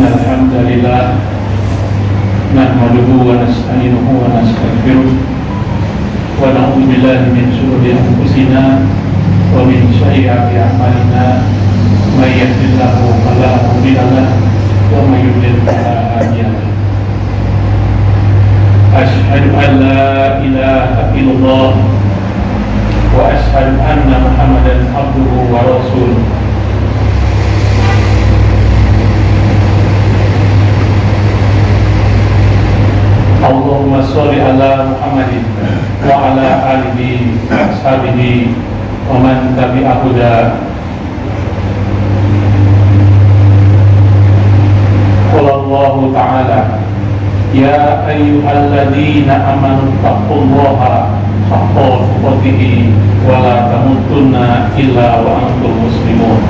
إن الحمد لله نحمده ونستعينه ونستغفره ونعوذ بالله من شرور أنفسنا ومن سيئات أعمالنا من يهده الله فلا مضل له ومن يضلل فلا هادي له أشهد أن لا إله إلا الله وأشهد أن محمدا عبده ورسوله Allahumma sholli ala Muhammadin wa ala alihi wa ashabihi wa man tabi'ahu huda. Qala Allah ta'ala ya ayyuhalladzina amanu taqullaha haqqa tuqatih wa la tamutunna illa wa antum muslimun.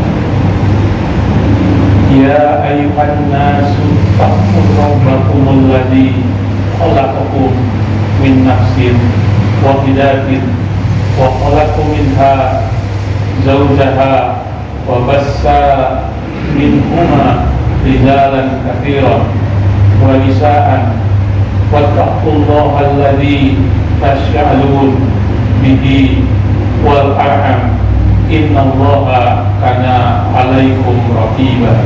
Ya ayyuhan nasu taqu rabbakumul ladzi khalaqakum min nafsin wahidatin wa khalaqa minha zawjaha wa bassa minhuma rijalan katsiran wa nisaan wattaqullaha alladzi tas'alun bihi wal arham innallaha kana 'alaikum raqiba.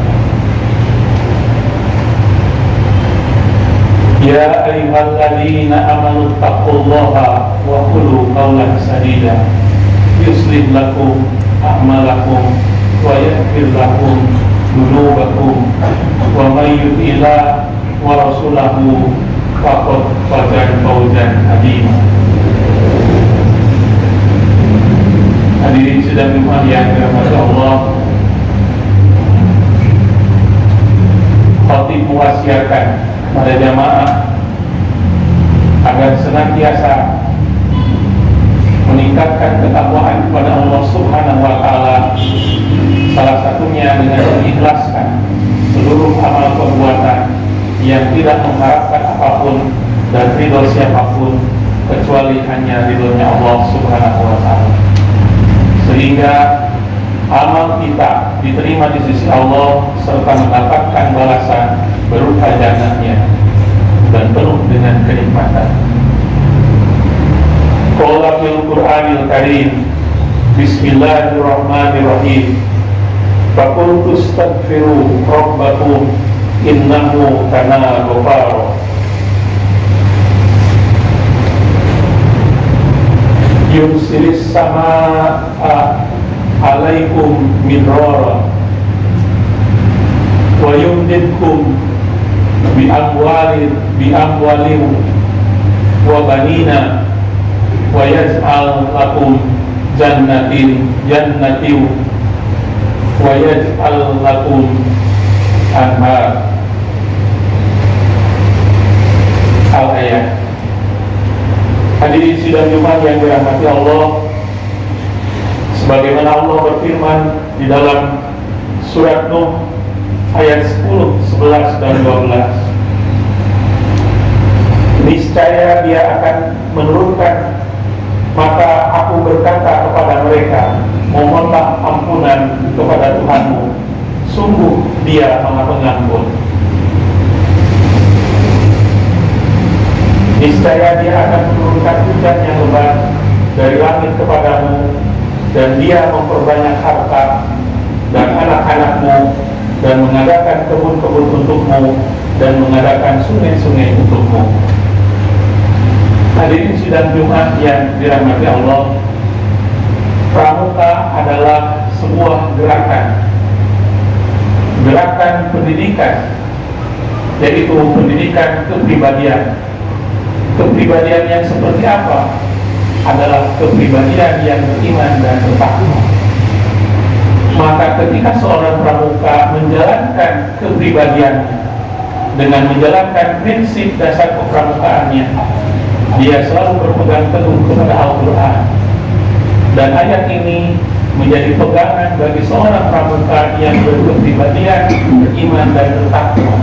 Ya ayyuhalladzina amanu taqullaha wa qulu qawlan sadida yuslih lakum a'malakum wa yaghfir lakum dhunubakum wa may yuti'illah wa rasulahu faqad faza fawzan 'azima. Hadirin sidang Jumat yang dirahmati Allah, khatib mewasiatkan pada jamaah agar senantiasa meningkatkan ketakwaan kepada Allah Subhanahu wa taala, salah satunya dengan mengikhlaskan seluruh amal perbuatan yang tidak mengharapkan apapun dan ridho siapapun kecuali hanya ridhonya Allah Subhanahu wa taala, sehingga amal kita diterima di sisi Allah serta mendapatkan balasan berupa jannahnya dan penuh dengan kenikmatan. Qala fil Qur'anil Karim Bismillahirrahmanirrahim Faqultu astaghfiru rabbakum innahu kana ghaffara. Yursilis samaa alaikum midrara wa yumdidkum bi amwalin wa banina wa yaj'al lakum jannatin wa yaj'al lakum anhar. Al-ayat. Hadirin sidang Jumat yang dirahmati Allah, sebagaimana Allah berfirman di dalam surat Nuh ayat 10, 11 dan 12, niscaya Dia akan menurunkan, maka aku berkata kepada mereka, mohonlah ampunan kepada Tuhanmu, sungguh Dia Maha Pengampun. Niscaya Dia akan menurunkan hujan yang lebat dari langit kepadamu, dan Dia memperbanyak harta dan anak-anakmu, dan mengadakan kebun-kebun untukmu, dan mengadakan sungai-sungai untukmu. Hadirin sidang Jumat yang dirahmati Allah, pramuka adalah sebuah gerakan pendidikan, yaitu pendidikan kepribadian. Kepribadian yang seperti apa? Adalah kepribadian yang beriman dan bertakwa. Maka ketika seorang pramuka menjalankan kepribadiannya dengan menjalankan prinsip dasar kepramukaannya, dia selalu berpegang teguh kepada Al-Quran, dan ayat ini menjadi pegangan bagi seorang pramuka yang berkepribadian, beriman dan bertakwa,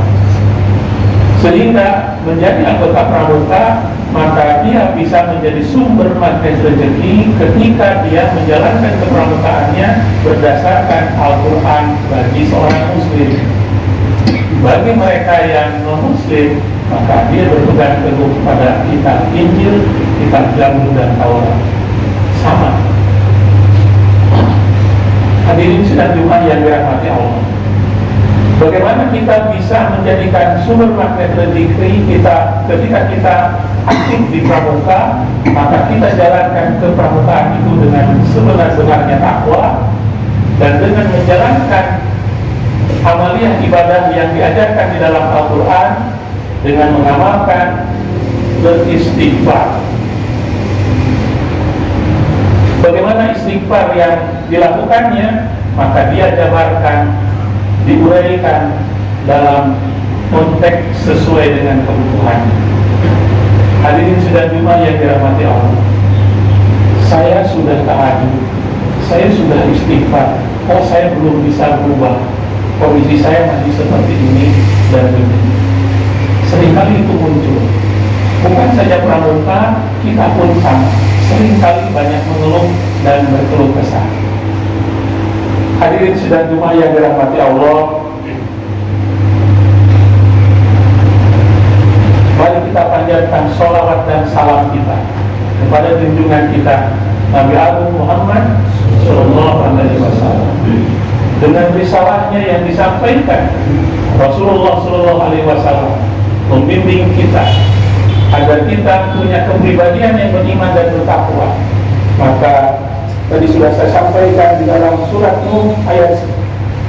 sehingga menjadi anggota pramuka, maka dia bisa menjadi sumber magnet rezeki ketika dia menjalankan kepramukaannya berdasarkan Al-Quran bagi seorang muslim. Bagi mereka yang non-muslim, maka dia berpegang teguh kepada kitab Injil, kitab Zabur dan Taurat. Sama. Hadirin sidang Jumat yang dirahmati Allah. Bagaimana kita bisa menjadikan sumber magnet rezeki kita ketika kita aktif di pramuka, maka kita jalankan ke pramukaan itu dengan sebenar-benarnya takwa dan dengan menjalankan amaliyah ibadah yang diajarkan di dalam Al-Quran dengan mengamalkan beristighfar. Bagaimana istighfar yang dilakukannya? Maka dia jabarkan, diuraikan dalam konteks sesuai dengan kebutuhan. Hadirin sidang Jumat yang dirahmati Allah, saya sudah tahajud, saya sudah istighfar, saya belum bisa berubah, kondisi saya masih seperti ini dan ini. Seringkali itu muncul. Bukan saja pramuka, kita pun sama. Seringkali banyak mengeluh dan berkeluh kesah. Hadirin sidang Jumat yang dirahmati Allah, mari kita panjatkan sholawat dan salam kita kepada junjungan kita Nabi Agung Muhammad Sallallahu Alaihi Wasallam. Dengan risalahnya yang disampaikan, Rasulullah Sallallahu Alaihi Wasallam membimbing kita agar kita punya kepribadian yang beriman dan bertakwa. Maka tadi sudah saya sampaikan di dalam surat Nuh ayat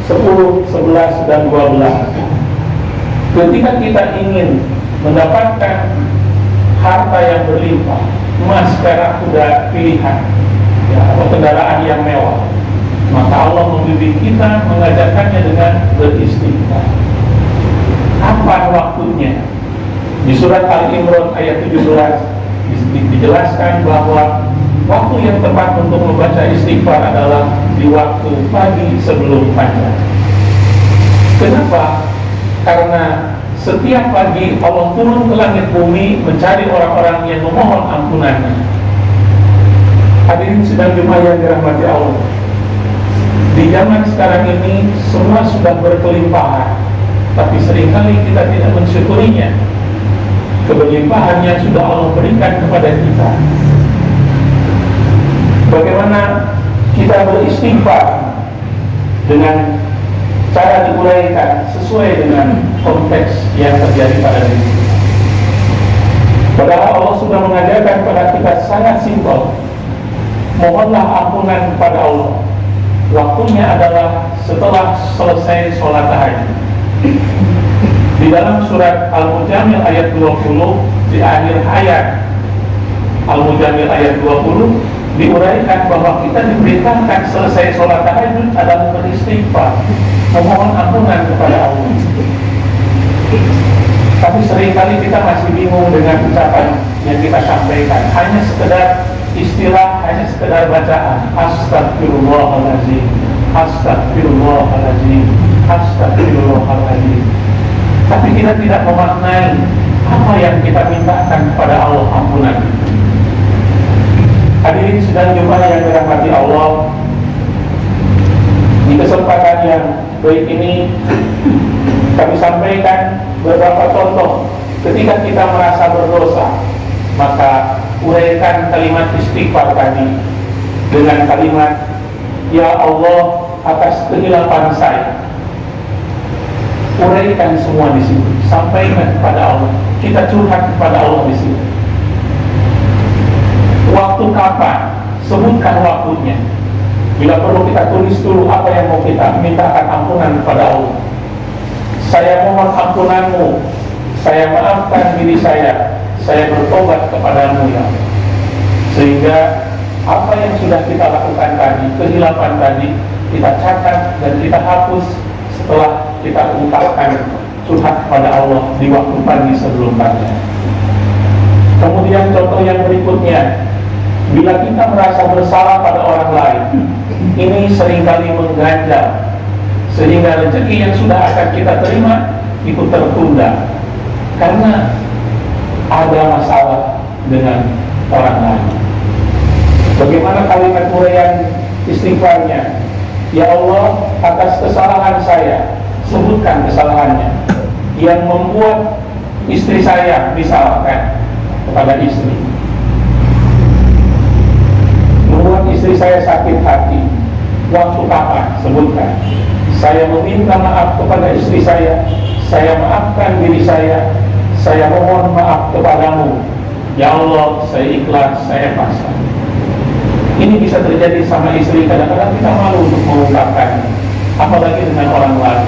10, 11, dan 12. Ketika kita ingin mendapatkan harta yang berlimpah, emas, perak, kuda pilihan, ya, atau kendaraan yang mewah, maka Allah membimbing kita, mengajarkannya dengan beristighfar. Kapan waktunya? Di surat Al-Imran ayat 17 dijelaskan bahwa waktu yang tepat untuk membaca istighfar adalah di waktu pagi sebelum fajar. Kenapa? Karena setiap pagi Allah turun ke langit bumi mencari orang-orang yang memohon ampunannya. Hadirin sidang Jumat yang dirahmati Allah, di zaman sekarang ini semua sudah berkelimpahan, tapi seringkali kita tidak mensyukurinya, keberlimpahan yang sudah Allah berikan kepada kita. Bagaimana kita beristighfar dengan cara diuraikan sesuai dengan konteks yang terjadi pada diri kita. Padahal Allah sudah mengajarkan kepada kita sangat simpel. Mohonlah ampunan kepada Allah. Waktunya adalah setelah selesai sholat tahajud. Di dalam surat Al-Mujamil ayat 20, di akhir ayat Al-Mujamil ayat 20 diuraikan bahwa kita diperintahkan selesai sholat tahajud adalah beristighfar, memohon ampunan kepada Allah. Tapi seringkali kita masih bingung dengan ucapan yang kita sampaikan, hanya sekedar istilah, hanya sekedar bacaan, astagfirullahaladzim, astagfirullahaladzim, astagfirullahaladzim. Tapi kita tidak memaknai apa yang kita mintakan kepada Allah ampunan. Hadirin sidang Jumat yang dirahmati Allah, di kesempatan yang baik ini kami sampaikan beberapa contoh ketika kita merasa berdosa, maka uraikan kalimat istighfar tadi dengan kalimat, ya Allah, atas kehilapan saya. Uraikan semua di sini, sampaikan kepada Allah, kita curhat kepada Allah di sini. Waktu kapan? Sebutkan waktunya. Bila perlu kita tulis dulu apa yang mau kita mintakan ampunan kepada Allah. Saya mohon ampunanmu, saya maafkan diri saya bertobat kepadamu ya Allah. Sehingga apa yang sudah kita lakukan tadi, kehilapan tadi, kita catat dan kita hapus setelah kita ungkapkan curhat kepada Allah di waktu pagi sebelum fajar. Kemudian contoh yang berikutnya, bila kita merasa bersalah pada orang lain, ini seringkali mengganjal, sehingga rezeki yang sudah akan kita terima itu tertunda karena ada masalah dengan orang lain. Bagaimana kalimat uraian istighfarnya? Ya Allah, atas kesalahan saya, sebutkan kesalahan yang membuat istri saya, misalkan kepada istri, membuat istri saya sakit hati. Waktu kapan? Sebutkan. Saya meminta maaf kepada istri saya maafkan diri saya mohon maaf kepadamu. Ya Allah, saya ikhlas, saya pasrah. Ini bisa terjadi sama istri, kadang-kadang kita malu untuk mengungkapkan, apalagi dengan orang lain.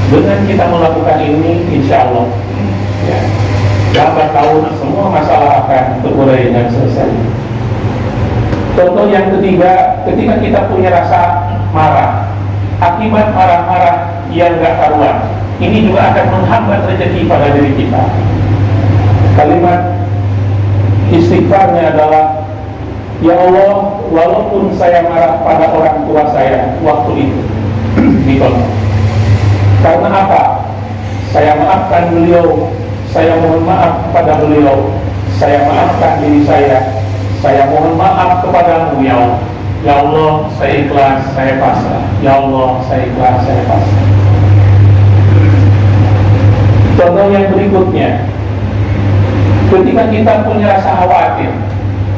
Dengan kita melakukan ini, insya Allah, ya, dapat tahu semua masalah akan terurai dan selesai. Contoh yang ketiga, ketika kita punya rasa marah, akibat marah-marah yang gak karuan, ini juga akan menghambat rezeki pada diri kita. Kalimat istighfarnya adalah, ya Allah, walaupun saya marah pada orang tua saya waktu itu, ditolong. Karena apa? Saya maafkan beliau, saya mohon maaf kepada beliau, saya maafkan diri saya mohon maaf kepadamu, ya Allah. Ya Allah, saya ikhlas, saya pasrah. Ya Allah, saya ikhlas, saya pasrah. Contoh yang berikutnya, ketika kita punya rasa khawatir,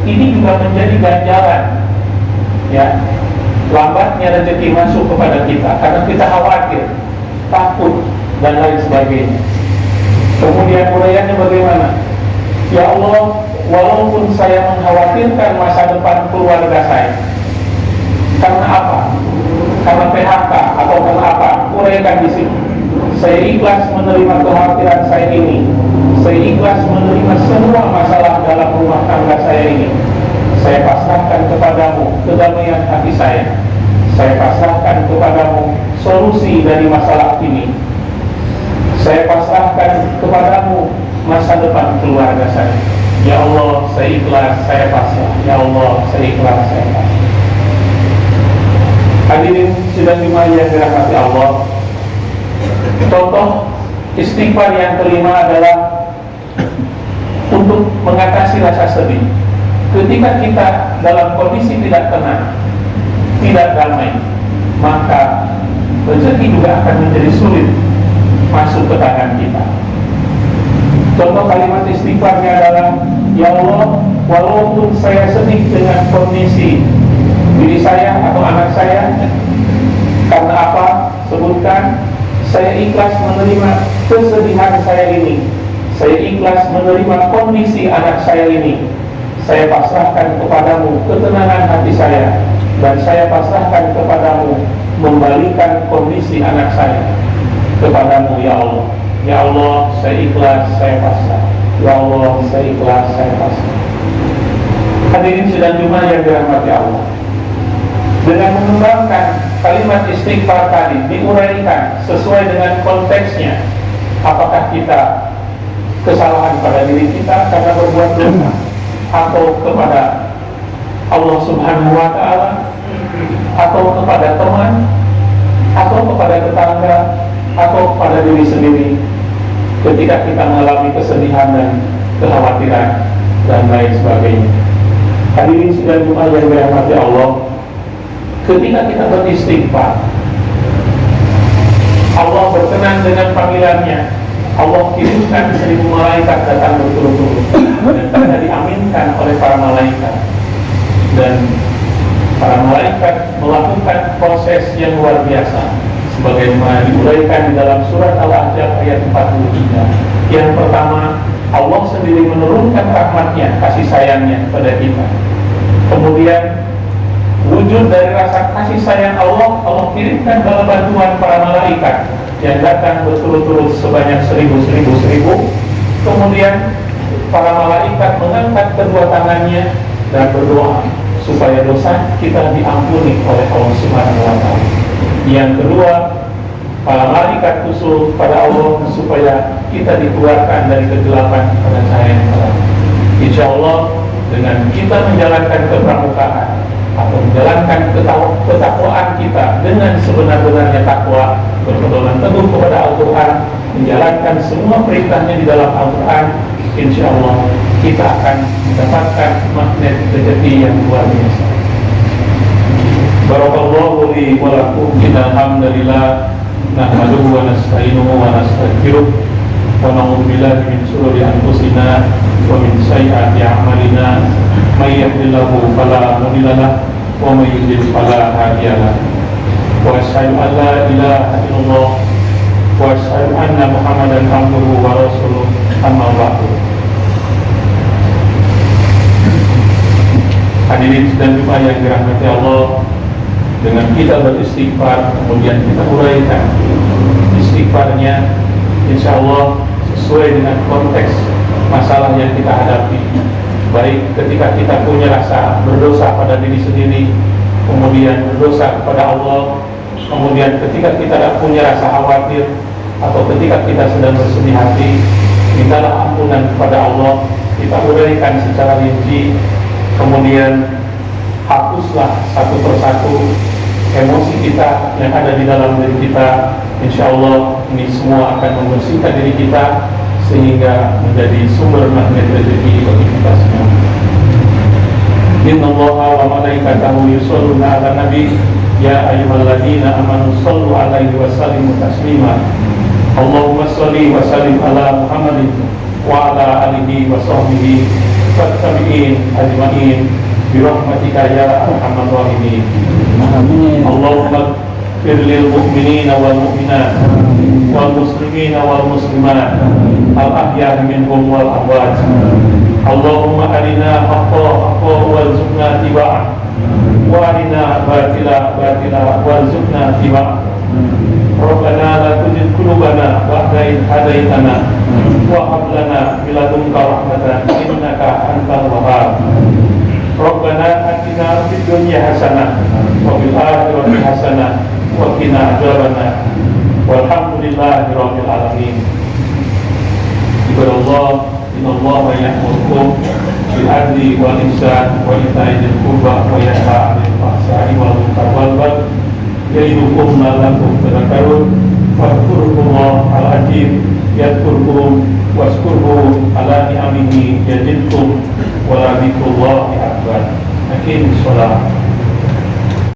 ini juga menjadi ganjaran, ya, lambatnya rezeki masuk kepada kita karena kita khawatir, takut dan lain sebagainya. Kemudian uraiannya bagaimana? Ya Allah, walaupun saya mengkhawatirkan masa depan keluarga saya, karena apa? Karena PHK atau karena apa? Uraikan di sini. Saya ikhlas menerima kekhawatiran saya ini. Saya ikhlas menerima semua masalah dalam rumah tangga saya ini. Saya pasrahkan kepadamu kedamaian hati saya. Saya pasrahkan kepadamu solusi dari masalah ini. Saya pasrahkan kepadamu masa depan keluarga saya. Ya Allah, saya ikhlas, saya pasrah. Ya Allah, saya ikhlas, saya pasrah. Hadirin sidang Jumat yang dirahmati Allah, contoh istighfar yang kelima adalah untuk mengatasi rasa sedih. Ketika kita dalam kondisi tidak tenang, tidak damai, maka rezeki juga akan menjadi sulit masuk ke tangan kita. Contoh kalimat istighfarnya adalah, ya Allah, walaupun saya sedih dengan kondisi diri saya atau anak saya, karena apa? Sebutkan. Saya ikhlas menerima kesedihan saya ini. Saya ikhlas menerima kondisi anak saya ini. Saya pasrahkan kepadamu ketenangan hati saya, dan saya pasrahkan kepadamu membalikan kondisi anak saya kepadamu, ya Allah. Ya Allah, saya ikhlas, saya pasrah. Ya Allah, saya ikhlas, saya pasrah. Hadirin sidang Jumat yang dirahmati Allah, dengan mengembangkan kalimat istighfar tadi, diuraikan sesuai dengan konteksnya. Apakah kita kesalahan pada diri kita karena berbuat dosa, atau kepada Allah Subhanahu wa Ta'ala, atau kepada teman, atau kepada tetangga, atau kepada diri sendiri ketika kita mengalami kesedihan dan kekhawatiran dan lain sebagainya. Hadirin sidang Jumat yang dirahmati Allah, ketika kita beristighfar, Allah berkenan dengan panggilannya. Allah kirimkan 1000 malaikat datang berturut-turut, dan kita diaminkan oleh para malaikat, dan para malaikat melakukan proses yang luar biasa, sebagaimana diuraikan di dalam surat Al-Ahzab ayat 43. Yang pertama, Allah sendiri menurunkan rahmatnya, kasih sayangnya kepada kita. Kemudian wujud dari rasa kasih sayang Allah, Allah kirimkan bala bantuan para malaikat yang datang berturut-turut sebanyak 1000. Kemudian para malaikat mengangkat kedua tangannya dan berdoa supaya dosa kita diampuni oleh Allah Subhanahu wa Ta'ala. Yang kedua, para malaikat usul pada Allah supaya kita dikeluarkan dari kegelapan pada cahaya yang terang. Insya Allah, dengan kita menjalankan kepramukaan atau menjalankan ketakwaan kita dengan sebenar-benarnya takwa, berpedoman teguh kepada Al-Quran, menjalankan semua perintahnya di dalam Al-Quran, insya Allah kita akan mendapatkan magnet rezeki yang luar biasa. Barakallahu li wa lakum. Alhamdulillah, nahmaduhu wa nasta'inuhu wa nastaghfiruh wa na'udzu billahi min shururi anfusina wa min sayyiati a'malina may yahdihillahu fala mudilla lahu wa may yudlil fala hadiya lahu wa asyhadu an la ilaha illallah wa asyhadu anna Muhammadan abduhu wa rasuluh amma ba'du. Hadirin dan jemaah yang dirahmati Allah, dengan kita beristighfar kemudian kita uraikan istighfarnya, insya Allah sesuai dengan konteks masalah yang kita hadapi. Baik ketika kita punya rasa berdosa pada diri sendiri, kemudian berdosa kepada Allah, kemudian ketika kita tidak punya rasa khawatir, atau ketika kita sedang bersedih hati, mintalah ampunan kepada Allah. Kita uraikan secara rinci, kemudian hapuslah satu persatu emosi kita yang ada di dalam diri kita. Insya Allah ini semua akan membersihkan diri kita sehingga menjadi sumber magnet rezeki bagi kita semua. Innallaha wa malaikatahu yusholluna 'alan nabi ya ayyuhalladzina amanu shallu 'alaihi wa sallimu taslima. Allahumma shalli wa sallim ala Muhammadin wa ala alihi wa sahbihi wattabi'in ajma'in birahmatika ya arhamar rahimin. Allahumma ighfir lil mu'minina wal mu'minat wal muslimina wal muslimat al ahya'i minhum wal amwat. Allahumma arina haqqa haqqa warzuqna tiba'ah wa arina batila batila warzuqna tiba'ah. Rabbana la tuzigh qulubana ba'da idh hadaytana wa hab lana min ladunka rahmatan innaka antal wahhab. Rabbana atina fid dunya hasanah wa fil akhirati hasanah wa qina adzabannar. Walhamdulillahi rabbil alamin. Ibadallah, innallaha ya'murukum bil adli wal ihsan wa ita'i dzil qurba wa yanha 'anil fahsya'i wal munkari wal baghi ya'idukum la'allakum tadhakkarun. Fadhkurullaha al-'azim yadhkurkum washkuruhu 'ala ni'amihi yazidkum wa la dzikrullahi akbar. Aqimus shalah.